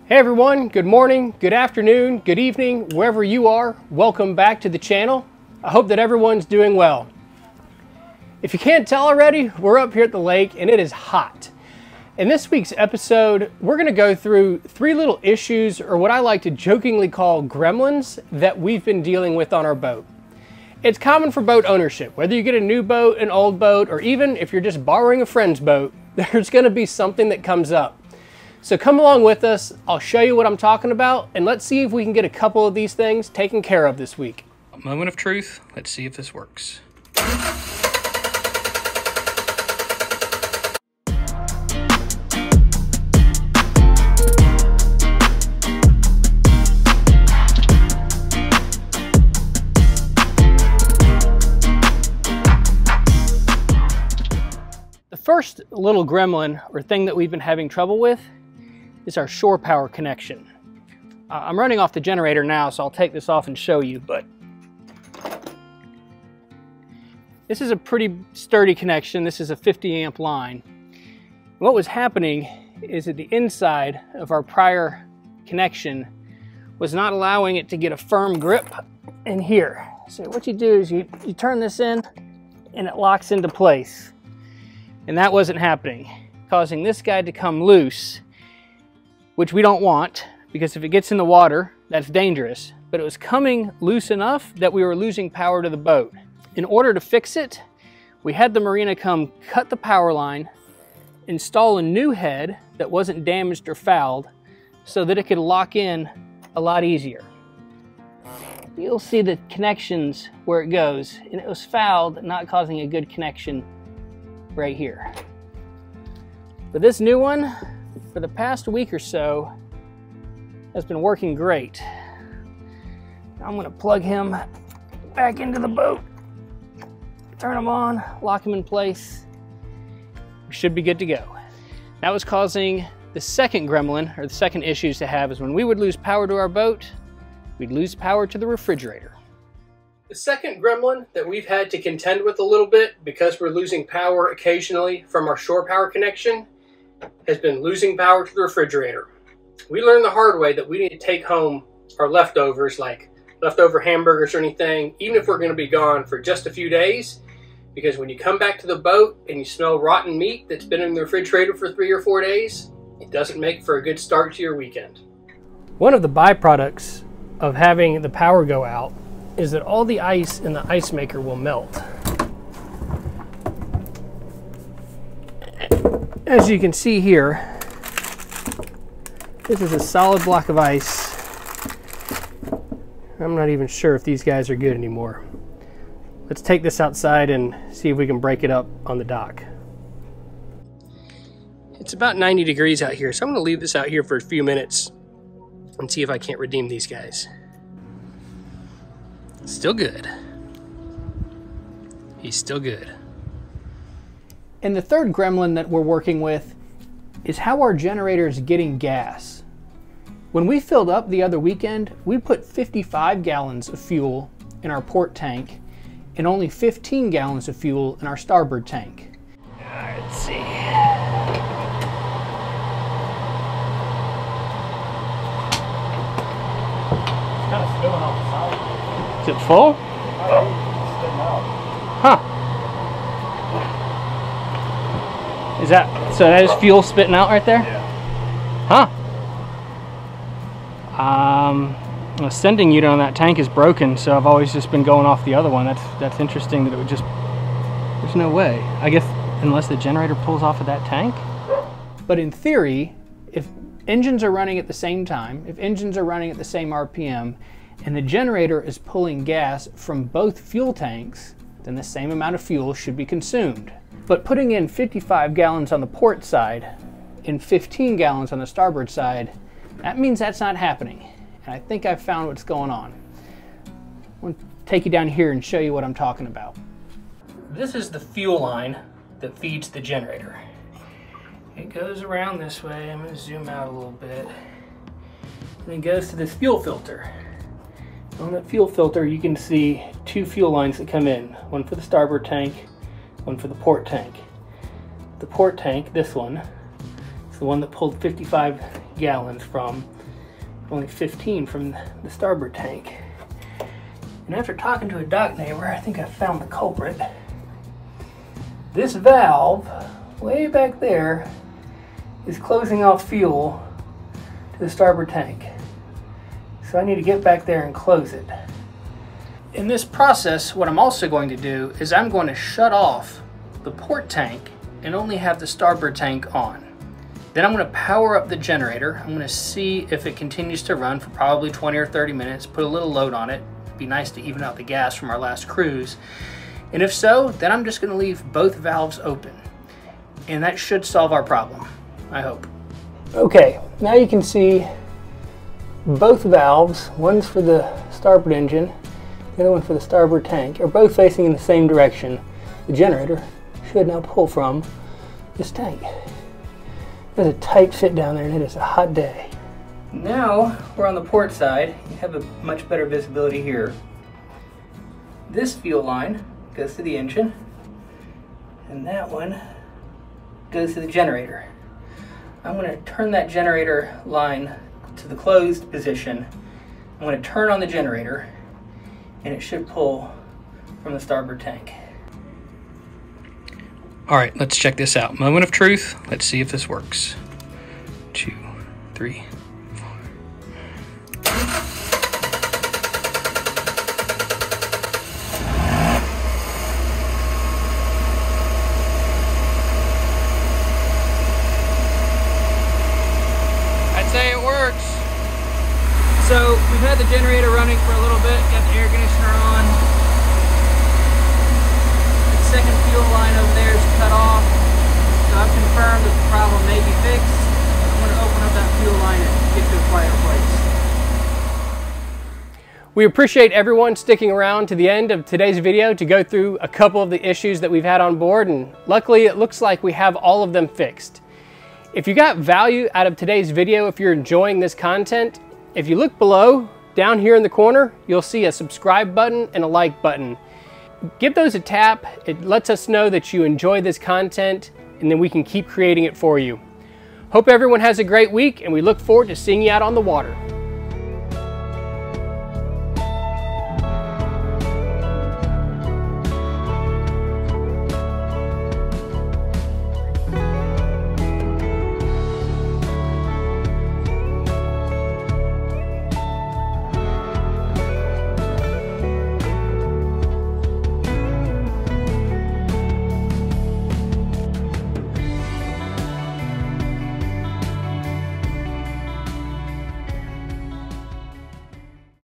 Hey everyone, good morning, good afternoon, good evening, wherever you are. Welcome back to the channel. I hope that everyone's doing well. If you can't tell already, we're up here at the lake and it is hot. In this week's episode, we're going to go through 3 little issues, or what I like to jokingly call gremlins, that we've been dealing with on our boat. It's common for boat ownership, whether you get a new boat, an old boat, or even if you're just borrowing a friend's boat, there's going to be something that comes up. So come along with us, I'll show you what I'm talking about, and let's see if we can get a couple of these things taken care of this week. A moment of truth, let's see if this works. The first little gremlin, or thing that we've been having trouble with, is our shore power connection. I'm running off the generator now, so I'll take this off and show you, but this is a pretty sturdy connection. This is a 50 amp line. What was happening is that the inside of our prior connection was not allowing it to get a firm grip in here. So what you do is you turn this in and it locks into place. And that wasn't happening, causing this guy to come loose, which we don't want, because if it gets in the water, that's dangerous. But it was coming loose enough that we were losing power to the boat. In order to fix it, we had the marina come cut the power line, install a new head that wasn't damaged or fouled, so that it could lock in a lot easier. You'll see the connections where it goes, and it was fouled, not causing a good connection right here. But this new one, for the past week or so, has been working great. I'm going to plug him back into the boat, turn him on, lock him in place. We should be good to go. That was causing the second gremlin, or the second issues to have, is when we would lose power to our boat, we'd lose power to the refrigerator. The second gremlin that we've had to contend with a little bit, because we're losing power occasionally from our shore power connection, has been losing power to the refrigerator. We learned the hard way that we need to take home our leftovers, like leftover hamburgers or anything, even if we're going to be gone for just a few days, because when you come back to the boat and you smell rotten meat that's been in the refrigerator for 3 or 4 days, it doesn't make for a good start to your weekend. One of the byproducts of having the power go out is that all the ice in the ice maker will melt. As you can see here, this is a solid block of ice. I'm not even sure if these guys are good anymore. Let's take this outside and see if we can break it up on the dock. It's about 90 degrees out here, so I'm going to leave this out here for a few minutes and see if I can't redeem these guys. Still good. He's still good. And the third gremlin that we're working with is how our generator is getting gas. When we filled up the other weekend, we put 55 gallons of fuel in our port tank and only 15 gallons of fuel in our starboard tank. All right, let's see. It's kind of spilling off the side. Is it full? Huh. Is that, so that is fuel spitting out right there? Yeah. Huh. The sending unit on that tank is broken, so I've always just been going off the other one. That's interesting that it would just, there's no way. I guess unless the generator pulls off of that tank. But in theory, if engines are running at the same time, if engines are running at the same RPM, and the generator is pulling gas from both fuel tanks, then the same amount of fuel should be consumed. But putting in 55 gallons on the port side and 15 gallons on the starboard side, that means that's not happening. And I think I've found what's going on. I'm going to take you down here and show you what I'm talking about. This is the fuel line that feeds the generator. It goes around this way. I'm going to zoom out a little bit. And it goes to this fuel filter. On that fuel filter, you can see 2 fuel lines that come in. One for the starboard tank, one for the port tank. The port tank, this one, is the one that pulled 55 gallons from, only 15 from the starboard tank. And after talking to a dock neighbor, I think I found the culprit. This valve, way back there, is closing off fuel to the starboard tank. So I need to get back there and close it. In this process, what I'm also going to do is I'm going to shut off the port tank and only have the starboard tank on. Then I'm going to power up the generator. I'm going to see if it continues to run for probably 20 or 30 minutes, put a little load on it. It'd be nice to even out the gas from our last cruise. And if so, then I'm just going to leave both valves open. And that should solve our problem, I hope. Okay, now you can see both valves, one's for the starboard engine, the other one for the starboard tank, are both facing in the same direction. The generator should now pull from this tank. There's a tight fit down there and it is a hot day. Now we're on the port side. You have a much better visibility here. This fuel line goes to the engine and that one goes to the generator. I'm going to turn that generator line to the closed position. I'm going to turn on the generator and it should pull from the starboard tank. All right, let's check this out. Moment of truth. Let's see if this works. 2, 3, 4. I'd say it works. So we've had the generator running for a little bit, got the air conditioner on. The second fuel line over there is cut off. So I've confirmed that the problem may be fixed. I'm going to open up that fuel line and get to a quieter place. We appreciate everyone sticking around to the end of today's video to go through a couple of the issues that we've had on board, and luckily it looks like we have all of them fixed. If you got value out of today's video, if you're enjoying this content, if you look below, down here in the corner, you'll see a subscribe button and a like button. Give those a tap. It lets us know that you enjoy this content, and then we can keep creating it for you. Hope everyone has a great week, and we look forward to seeing you out on the water.